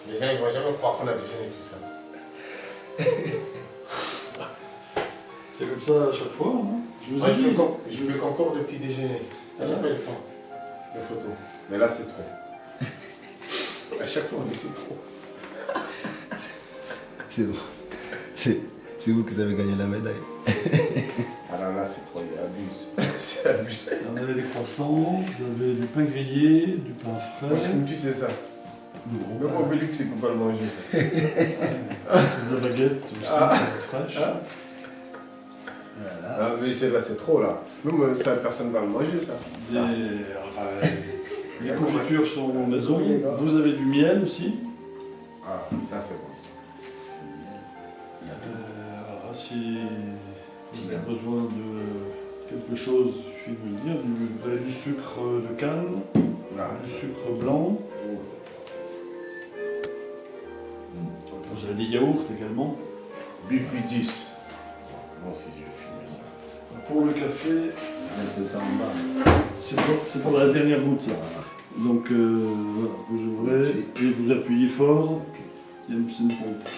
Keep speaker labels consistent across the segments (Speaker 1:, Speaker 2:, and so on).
Speaker 1: Les gens, ils vont jamais croire qu'on a déjeuné tout ça.
Speaker 2: C'est comme ça à chaque fois, non?
Speaker 1: Moi, je fais encore de petits déjeuners. À chaque fois, je prends les photos. Mais là, c'est trop. À chaque fois, on dit c'est trop.
Speaker 3: C'est bon. C'est vous qui avez gagné la médaille.
Speaker 1: Alors là, c'est trop, il abuse. C'est abusé.
Speaker 2: Vous avez des croissants, vous avez du pain grillé, du pain frais.
Speaker 1: Parce que tu sais ça. Le gros Obélix, il ne peut pas le manger, ça.
Speaker 2: De la baguette aussi, fraîche.
Speaker 3: Voilà.
Speaker 1: Ah, mais là, c'est trop, là. Même ça, personne ne va le manger, ça.
Speaker 2: Les confitures sont maison. Vous avez du miel aussi.
Speaker 1: Ah, ça, c'est bon.
Speaker 2: Voilà, si vous avez besoin de quelque chose, il suffit de me le dire. Vous avez du sucre de canne, du sucre blanc. Vous avez des yaourts également.
Speaker 1: Bifidus. Moi aussi, je vais filmer ça.
Speaker 2: Pour le café,
Speaker 3: C'est ça en bas.
Speaker 2: c'est pour la dernière goutte, ça. Donc voilà, vous ouvrez et vous appuyez fort. Il y a une petite pompe.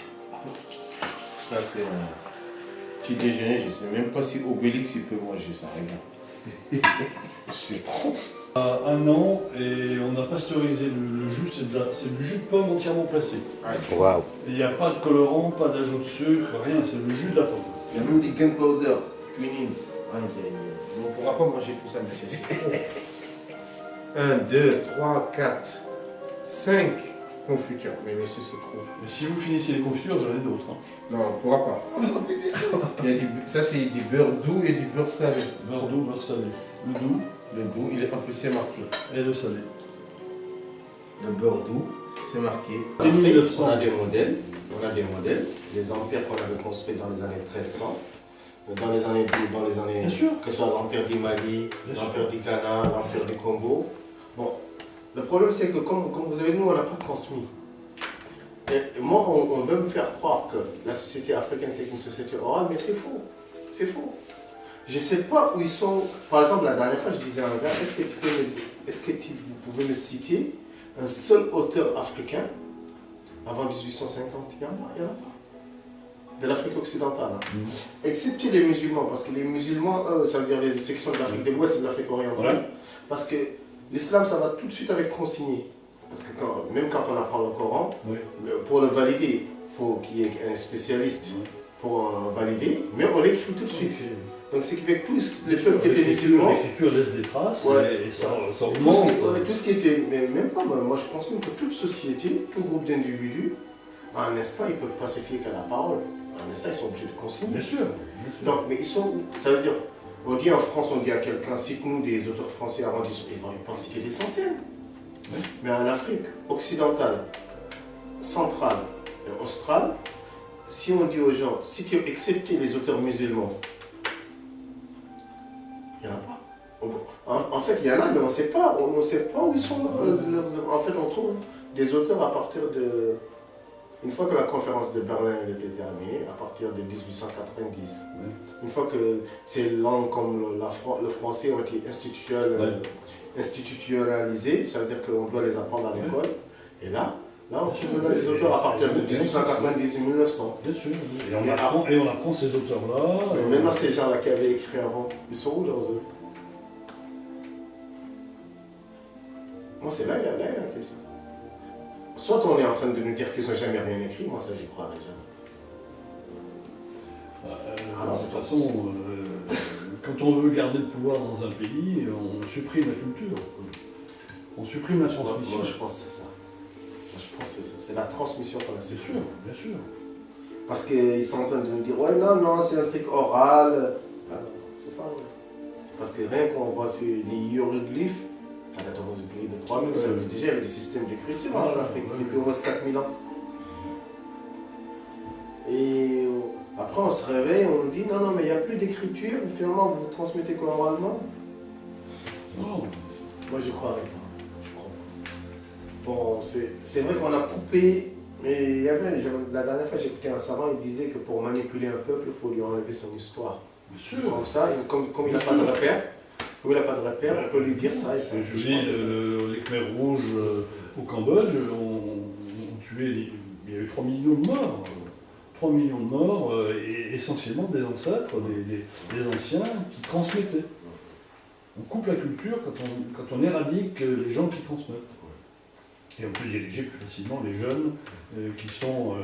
Speaker 1: Ça, c'est un petit déjeuner. Je ne sais même pas si Obélix, il peut manger ça. Regarde. C'est trop.
Speaker 2: À 1 an, et on a pasteurisé le jus, c'est du jus de pomme entièrement placé.
Speaker 3: Waouh.
Speaker 2: Il n'y a pas de colorant, pas d'ajout de sucre, rien, c'est le jus de la pomme.
Speaker 1: Il y a même des gunpowder, Twinings. On ne pourra pas manger tout ça, monsieur. C'est trop. 1, 2, 3, 4, 5 confitures. Mais monsieur, c'est trop.
Speaker 2: Et si vous finissez les confitures, j'en ai d'autres. Hein.
Speaker 1: Non, on ne pourra pas. Il y a ça, c'est du beurre doux et du beurre salé.
Speaker 2: Beurre doux, beurre salé. Le doux
Speaker 1: Le doux, en plus, c'est marqué.
Speaker 2: et le salé.
Speaker 1: Le beurre doux, c'est marqué.
Speaker 2: Et 1900.
Speaker 1: On a des modèles. On a des modèles. Des empires qu'on avait construits dans les années 1300. Dans les années,
Speaker 2: Bien sûr.
Speaker 1: que ce soit l'empire du Mali,
Speaker 2: Bien
Speaker 1: l'empire du Ghana, l'empire du Congo. Bon, le problème c'est que comme vous avez dit, nous on n'a pas transmis. Et moi, on veut me faire croire que la société africaine c'est une société orale, mais c'est faux. C'est faux. Je ne sais pas où ils sont. Par exemple, la dernière fois, je disais à un gars, est-ce que vous pouvez me citer un seul auteur africain avant 1850? Il n'y en a pas. De l'Afrique occidentale. Hein. Excepté les musulmans, parce que les musulmans, ça veut dire les sections de l'Afrique de l'Ouest et de l'Afrique orientale. Ouais. Parce que l'islam, ça va tout de suite avec consigné. Parce que même quand on apprend le Coran, oui, pour le valider, il faut qu'il y ait un spécialiste pour valider, mais on l'écrit tout de suite. Okay. Donc ce qui fait que tous les peuples qui étaient musulmans...
Speaker 2: L'écriture laisse des traces, ouais, et ça
Speaker 1: augmente. Tout ce qui était... Mais même pas, moi je pense même que toute société, tout groupe d'individus, à un instant, ils ne peuvent pas se fier qu'à la parole. À un instant, ils sont obligés de consigner.
Speaker 2: Bien sûr.
Speaker 1: Non, mais ils sont où? Ça veut dire, on dit en France, on dit à quelqu'un, cite-nous des auteurs français avant, ils vont pas en citer des centaines. Oui. Mais en Afrique occidentale, centrale et australe, si on dit aux gens, excepté les auteurs musulmans, il n'y en a pas. En fait, il y en a, mais on ne sait pas où ils sont. En fait, on trouve des auteurs à partir de... Une fois que la conférence de Berlin était terminée, à partir de 1890, oui, une fois que ces langues comme le français ont été institutionnalisées, ça veut dire qu'on doit les apprendre à l'école, et là on trouve les auteurs à partir de 1890 et 1900.
Speaker 2: Bien sûr, et on apprend ces auteurs-là.
Speaker 1: Mais maintenant, ces gens-là qui avaient écrit avant, ils sont où leurs œuvres? Moi, c'est là la question. Soit on est en train de nous dire qu'ils n'ont jamais rien écrit, moi ça j'y croirais jamais.
Speaker 2: De toute façon, quand on veut garder le pouvoir dans un pays, on supprime la culture. On supprime la transmission.
Speaker 1: Moi je pense que c'est ça. Je pense que c'est la transmission qu'on a.
Speaker 2: C'est sûr, bien sûr.
Speaker 1: Parce qu'ils sont en train de nous dire, ouais non, c'est un truc oral. Ah, c'est pas vrai. Parce que rien qu'on voit les hiéroglyphes, ça date dans un pays de 3000, ça veut dire déjà il y avait des systèmes d'écriture en Afrique depuis au moins 4000 ans. Et après on se réveille, on nous dit non mais il n'y a plus d'écriture, finalement vous transmettez quoi oralement? Non. Moi je crois pas. Bon, c'est vrai qu'on a coupé, mais il y avait, la dernière fois j'écoutais un savant, il disait que pour manipuler un peuple, il faut lui enlever son histoire. Bien sûr. Comme ça, comme il n'a pas de repère. Comme il n'a pas de repère, on peut lui dire ça et ça.
Speaker 2: Je dis, les Khmers rouges au Cambodge ont tué tué, il y a eu 3 millions de morts. 3 millions de morts, et essentiellement des ancêtres, des anciens qui transmettaient. On coupe la culture quand on éradique les gens qui transmettent. Et on peut diriger plus facilement les jeunes qui sont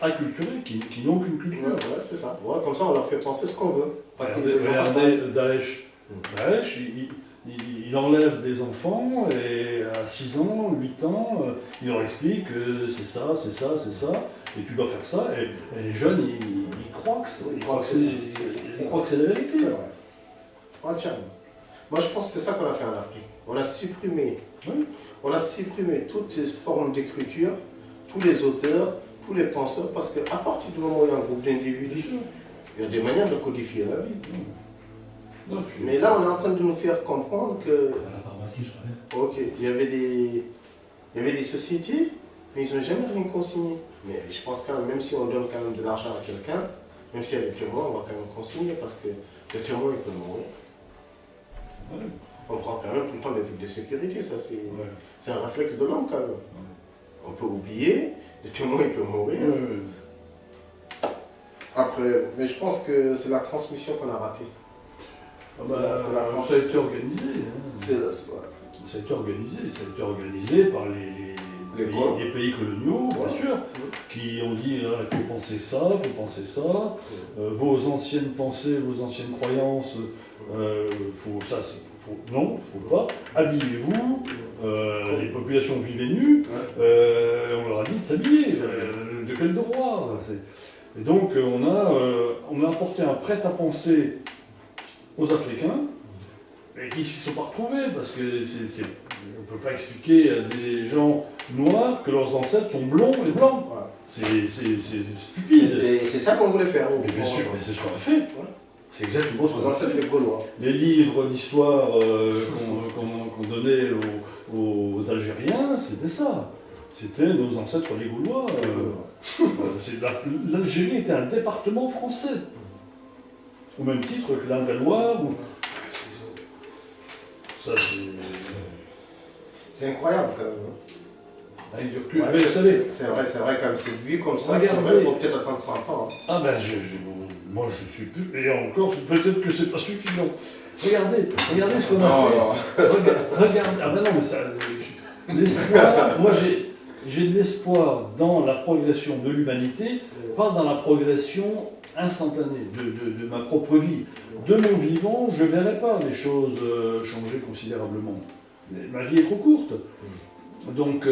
Speaker 2: acculturés, qui n'ont qu'une culture.
Speaker 1: Ouais, c'est ça. Ouais, comme ça, on leur fait penser ce qu'on veut. Parce qu'ils
Speaker 2: regardez Daesh. Daesh, il enlève des enfants et à 6 ans, 8 ans, il leur explique que c'est ça, c'est ça, c'est ça, et tu dois faire ça. Et les jeunes, ils croient que c'est la vérité.
Speaker 1: C'est vrai. Entièrement. Moi, je pense que c'est ça qu'on a fait en Afrique. On a supprimé, toutes les formes d'écriture, tous les auteurs, tous les penseurs, parce qu'à partir du moment où il y a un groupe d'individus, il y a des manières de codifier la vie. Mais là, on est en train de nous faire comprendre que... Ok, il y avait des sociétés, mais ils n'ont jamais rien consigné. Mais je pense quand même si on donne quand même de l'argent à quelqu'un, même s'il y a des témoins, on va quand même consigner, parce que le témoin, il peut mourir. Ouais. On prend quand même tout le temps des trucs de sécurité, ça c'est un réflexe de l'homme quand même. On peut oublier, le témoin il peut mourir. Après, mais je pense que c'est la transmission qu'on a ratée.
Speaker 2: Ça a été organisé. Ça a été organisé par les pays coloniaux, bien sûr, qui ont dit il faut penser ça, vos anciennes pensées, vos anciennes croyances, non, faut pas, habillez-vous, les populations vivaient nues, on leur a dit de s'habiller, de quel droit? Et donc on a apporté un prêt-à-penser aux Africains, et qui ne s'y sont pas retrouvés, parce que on ne peut pas expliquer à des gens noirs que leurs ancêtres sont blonds et blancs. Ouais. C'est stupide.
Speaker 1: Et c'est ça qu'on voulait faire.
Speaker 2: Mais bien sûr, mais c'est ce qu'on a fait. Ouais. C'est exactement ce qu'on a fait.
Speaker 1: Les Gaulois.
Speaker 2: Les livres d'histoire qu'on donnait aux Algériens, c'était ça. C'était nos ancêtres les Gaulois. L'Algérie était un département français. Au même titre que l'Indre-et-Loire. Ça,
Speaker 1: c'est incroyable quand même.
Speaker 2: Avec du recul.
Speaker 1: Ouais,
Speaker 2: mais vous savez,
Speaker 1: c'est vrai quand même, c'est vu comme ça, il faut peut-être attendre 100 ans. Hein.
Speaker 2: Ah ben, moi je suis plus... Et encore, peut-être que c'est pas suffisant. Regardez ce qu'on a fait. Regardez. Ah ben non, mais ça... L'espoir, moi j'ai de l'espoir dans la progression de l'humanité, pas dans la progression instantanée de ma propre vie. De mon vivant, je ne verrai pas les choses changer considérablement. Ma vie est trop courte. Donc,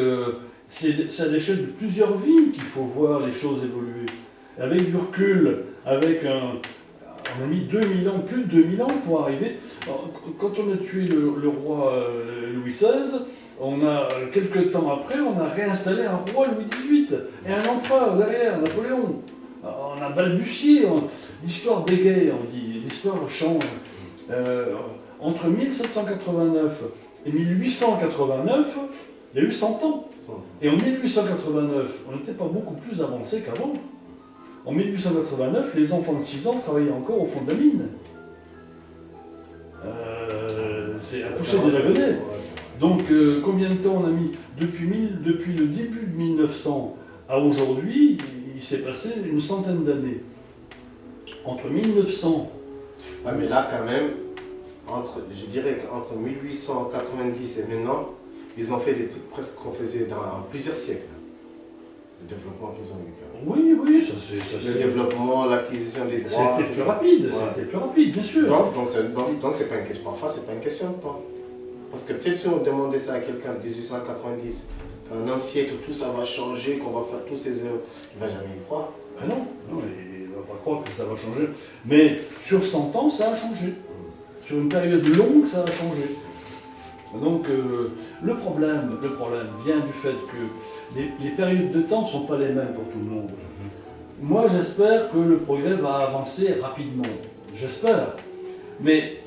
Speaker 2: c'est à l'échelle de plusieurs vies qu'il faut voir les choses évoluer. Avec du recul, on a mis 2000 ans, plus de 2000 ans pour arriver. Alors, quand on a tué le roi Louis XVI, quelques temps après, on a réinstallé un roi Louis XVIII et un empereur derrière, Napoléon. On a balbutié, l'histoire bégaye, on dit, l'histoire change. Entre 1789 et 1889, il y a eu 100 ans. Et en 1889, on n'était pas beaucoup plus avancé qu'avant. En 1889, les enfants de 6 ans travaillaient encore au fond de la mine. C'est à pousser des wagonnets. Donc, combien de temps on a mis depuis le début de 1900 à aujourd'hui? Il s'est passé une centaine d'années. Entre 1900...
Speaker 1: Ouais, mais là, quand même, je dirais qu'entre 1890 et maintenant, ils ont fait des trucs presque qu'on faisait dans plusieurs siècles. Le développement qu'ils ont eu.
Speaker 2: Oui, ça c'est...
Speaker 1: Le développement, l'acquisition des droits...
Speaker 2: C'était plus rapide, c'était plus rapide, bien sûr.
Speaker 1: Donc c'est pas une question, parfois c'est pas une question de temps. Parce que peut-être si on demandait ça à quelqu'un de 1890, qu'en un siècle tout ça va changer, qu'on va faire tous ces œuvres, il ne va jamais y croire.
Speaker 2: Ben non, il ne va pas croire que ça va changer. Mais sur 100 ans, ça a changé. Sur une période longue, ça a changé. Donc le problème vient du fait que les périodes de temps ne sont pas les mêmes pour tout le monde. Moi, j'espère que le progrès va avancer rapidement. J'espère. Mais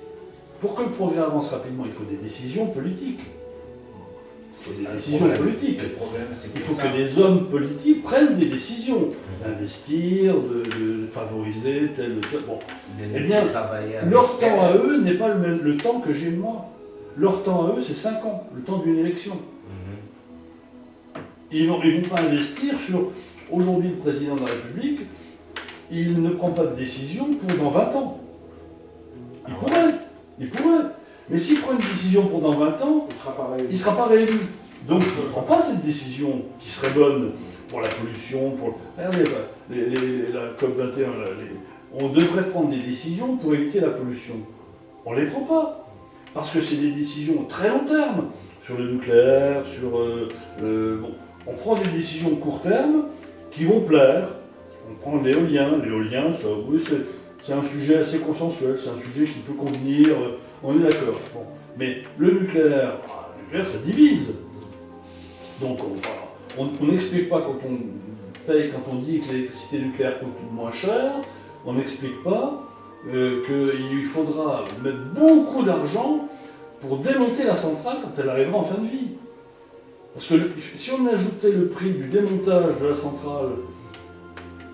Speaker 2: pour que le progrès avance rapidement, il faut des décisions politiques. Il faut que les hommes politiques prennent des décisions, d'investir, de favoriser tel ou tel. Bon. Eh bien, leur temps à eux n'est pas le temps que j'ai moi. Leur temps à eux, c'est 5 ans, le temps d'une élection. Ils vont pas investir sur... Aujourd'hui, le président de la République, il ne prend pas de décision pour dans 20 ans. Il pourrait. Mais s'il prend une décision pour dans 20 ans, il ne sera pas réélu. Donc, il ne prend pas cette décision qui serait bonne pour la pollution, pour... Regardez, la COP21, on devrait prendre des décisions pour éviter la pollution. On ne les prend pas. Parce que c'est des décisions très long terme. Sur le nucléaire, sur... bon, on prend des décisions court terme qui vont plaire. On prend l'éolien. L'éolien, ça, oui, c'est un sujet assez consensuel. C'est un sujet qui peut convenir. On est d'accord. Bon. Mais le nucléaire, ça divise. Donc, on n'explique pas quand on paye, quand on dit que l'électricité nucléaire coûte moins cher, on n'explique pas qu'il faudra mettre beaucoup d'argent pour démonter la centrale quand elle arrivera en fin de vie. Parce que si on ajoutait le prix du démontage de la centrale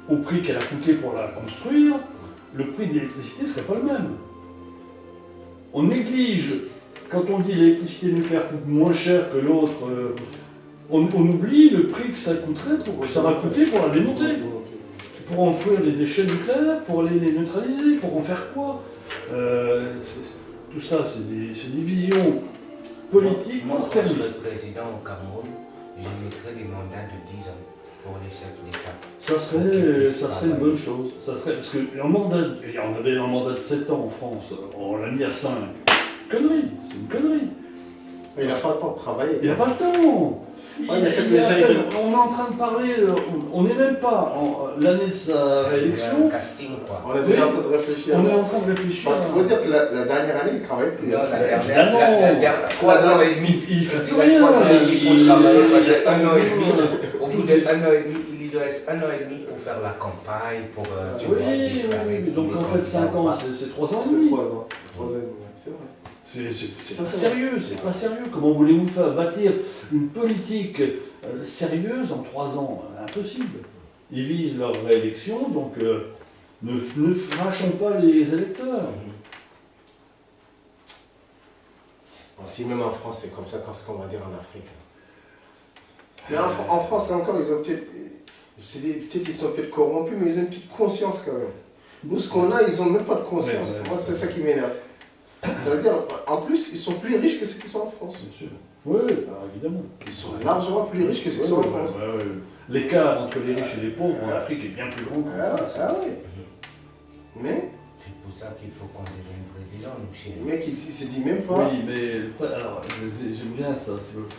Speaker 2: au prix qu'elle a coûté pour la construire, le prix de l'électricité ne serait pas le même. On néglige, quand on dit l'électricité nucléaire coûte moins cher que l'autre, on oublie le prix que ça coûterait, ça va coûter pour la démonter. Pour enfouir les déchets nucléaires, pour les neutraliser, pour en faire quoi? Tout ça, c'est des visions politiques.
Speaker 4: Moi, quand je serais président au Cameroun, je mettrais des mandats de 10 ans pour les chefs d'État.
Speaker 2: Ça serait une bonne chose. Ça serait, parce on avait un mandat de 7 ans en France, on l'a mis à 5. Connerie, c'est une connerie.
Speaker 1: Il n'a pas le temps de travailler.
Speaker 2: Il n'a pas le temps.
Speaker 1: Ouais, mais
Speaker 2: on est en train de parler, on n'est même pas l'année de sa réélection.
Speaker 4: Casting, quoi.
Speaker 1: On est déjà en train de réfléchir.
Speaker 2: On est en train de réfléchir.
Speaker 1: Parce qu'il faut dire que la dernière année, il ne travaille plus.
Speaker 4: Non, la dernière 3 ans et demi.
Speaker 2: Il fait plus
Speaker 4: Il a
Speaker 2: rien.
Speaker 4: 3 ans et demi pour travailler, parce que 1 an et demi, au bout de 1 an et demi, il lui reste 1 an et demi pour faire la campagne, pour...
Speaker 2: oui, donc en fait 5 ans, c'est 3 ans et
Speaker 1: C'est
Speaker 2: demi.
Speaker 1: 3 ans. 3 ans et demi, c'est vrai.
Speaker 2: C'est pas sérieux, c'est pas sérieux. Comment voulez-vous faire bâtir une politique sérieuse en 3 ans? Impossible. Ils visent leur réélection, donc ne frachons pas les électeurs.
Speaker 1: Bon, si même en France c'est comme ça, qu'est-ce qu'on va dire en Afrique? Mais en France encore, ils ont peut-être ils sont peut-être corrompus, mais ils ont une petite conscience quand même. Nous, ce qu'on a, ils n'ont même pas de conscience. Moi, c'est ça qui m'énerve. C'est-à-dire, en plus, ils sont plus riches que ceux qui sont en France.
Speaker 2: Bien sûr. Oui, évidemment.
Speaker 1: Ils sont largement plus riches que ceux qui sont en France.
Speaker 2: L'écart entre les riches et les pauvres en Afrique est bien plus grand qu'en France.
Speaker 1: Ah oui. Mais
Speaker 4: c'est pour ça qu'il faut qu'on devienne président, nous, chez
Speaker 1: le mec, il se dit même pas.
Speaker 2: Oui, mais alors, j'aime bien ça.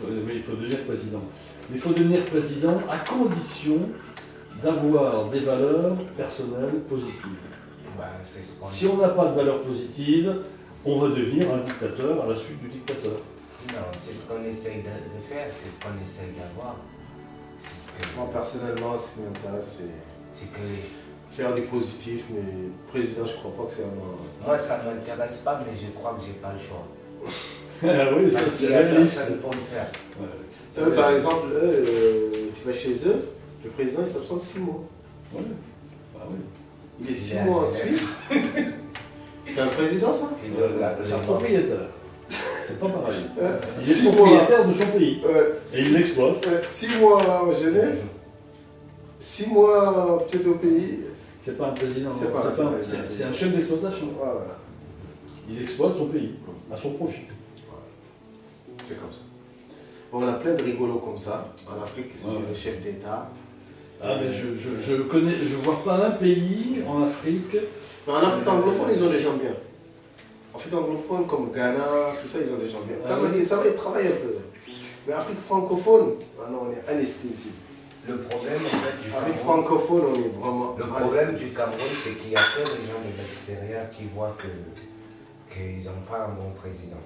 Speaker 2: Oui, il faut devenir président. Mais il faut devenir président à condition d'avoir des valeurs personnelles positives.
Speaker 4: Bah,
Speaker 2: si on n'a pas de valeurs positives, on va devenir un dictateur à la suite du dictateur.
Speaker 4: Non, c'est ce qu'on essaye de faire, c'est ce qu'on essaye d'avoir.
Speaker 1: Moi, personnellement, ce qui m'intéresse,
Speaker 4: c'est que
Speaker 1: faire du positif, mais président, je crois pas que c'est un...
Speaker 4: Moi, ça ne m'intéresse pas, mais je crois que j'ai pas le choix.
Speaker 2: Oui, ça c'est réaliste.
Speaker 4: Personne pour le faire.
Speaker 1: Ouais. Par exemple, tu vas chez eux, le président il s'absente 6 mois.
Speaker 2: Ouais. Ah, oui.
Speaker 1: Il est 6 mois en Suisse. C'est un président, ça?
Speaker 2: C'est un propriétaire. C'est pas pareil. Il est
Speaker 1: 6
Speaker 2: propriétaire de son pays. Et il
Speaker 1: 6
Speaker 2: l'exploite.
Speaker 1: 6 mois en Genève, 6 mois peut-être au pays.
Speaker 2: C'est pas un président, c'est un chef d'exploitation.
Speaker 1: Voilà.
Speaker 2: Il exploite son pays, à son profit.
Speaker 1: C'est comme ça. Bon, on a plein de rigolos comme ça. En Afrique, c'est des chefs d'État.
Speaker 2: Ah, mais je vois pas un pays en Afrique.
Speaker 1: Mais en Afrique anglophone, ils ont des gens bien. En Afrique anglophone, comme Ghana, tout ça, ils ont des gens bien. Ça va, ils travaillent un peu. Mais Afrique francophone, non, on est anesthésié.
Speaker 4: Le problème, en fait, du
Speaker 1: Avec francophone, on est vraiment.
Speaker 4: Le problème du Cameroun, c'est qu'il y a plein de gens de l'extérieur qui voient qu'ils n'ont pas un bon président.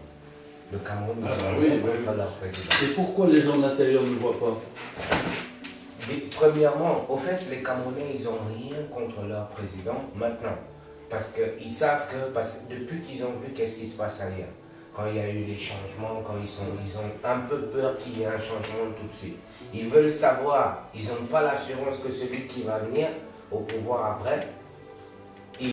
Speaker 4: Le Cameroun, ils n'ont pas leur président.
Speaker 2: Et pourquoi les gens de l'intérieur ne le voient pas?
Speaker 4: Premièrement, au fait, les Camerounais, ils n'ont rien contre leur président maintenant. Parce qu'ils savent que, depuis qu'ils ont vu qu'est-ce qui se passe ailleurs, quand il y a eu les changements, quand ils ont un peu peur qu'il y ait un changement tout de suite. Ils veulent savoir, ils n'ont pas l'assurance que celui qui va venir au pouvoir après